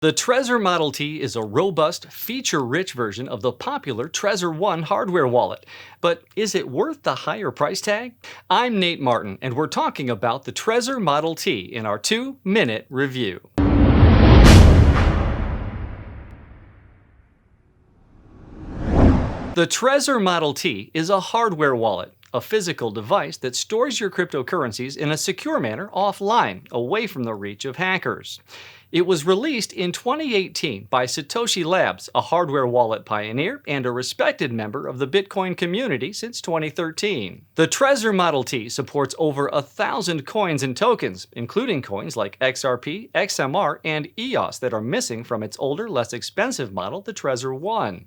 The TREZOR Model T is a robust, feature-rich version of the popular TREZOR One hardware wallet. But is it worth the higher price tag? I'm Nate Martin, and we're talking about the TREZOR Model T in our 2-minute review. The TREZOR Model T is a hardware wallet, a physical device that stores your cryptocurrencies in a secure manner offline, away from the reach of hackers. It was released in 2018 by Satoshi Labs, a hardware wallet pioneer and a respected member of the Bitcoin community since 2013. The TREZOR Model T supports over 1,000 coins and tokens, including coins like XRP, XMR, and EOS that are missing from its older, less expensive model, the TREZOR One.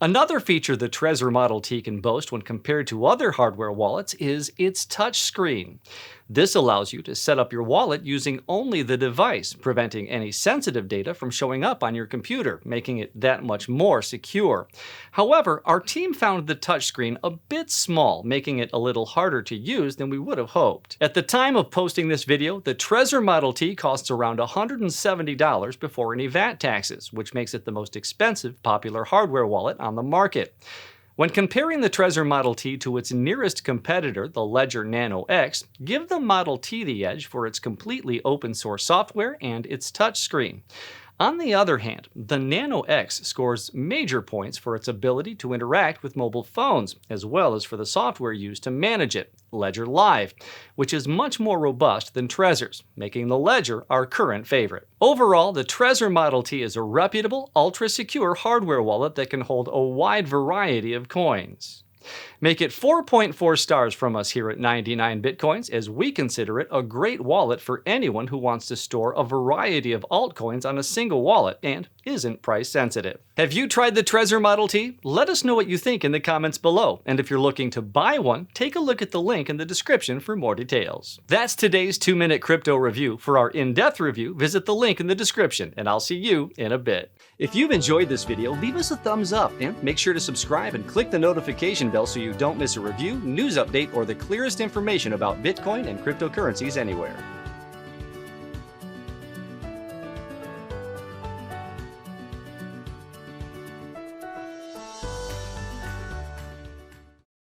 Another feature the TREZOR Model T can boast when compared to other hardware wallets is its touch screen. This allows you to set up your wallet using only the device, preventing any sensitive data from showing up on your computer, making it that much more secure. However, our team found the touchscreen a bit small, making it a little harder to use than we would have hoped. At the time of posting this video, the TREZOR Model T costs around $170 before any VAT taxes, which makes it the most expensive popular hardware wallet on the market. When comparing the TREZOR Model T to its nearest competitor, the Ledger Nano X, give the Model T the edge for its completely open-source software and its touchscreen. On the other hand, the Nano X scores major points for its ability to interact with mobile phones, as well as for the software used to manage it, Ledger Live, which is much more robust than TREZOR's, making the Ledger our current favorite. Overall, the TREZOR Model T is a reputable, ultra-secure hardware wallet that can hold a wide variety of coins. Make it 4.4 stars from us here at 99 Bitcoins, as we consider it a great wallet for anyone who wants to store a variety of altcoins on a single wallet and isn't price sensitive. Have you tried the TREZOR Model T? Let us know what you think in the comments below, and if you're looking to buy one, take a look at the link in the description for more details. That's today's 2-minute crypto review. For our in-depth review, visit the link in the description, and I'll see you in a bit. If you've enjoyed this video, leave us a thumbs up and make sure to subscribe and click the notification bell so you don't miss a review, news update, or the clearest information about Bitcoin and cryptocurrencies anywhere.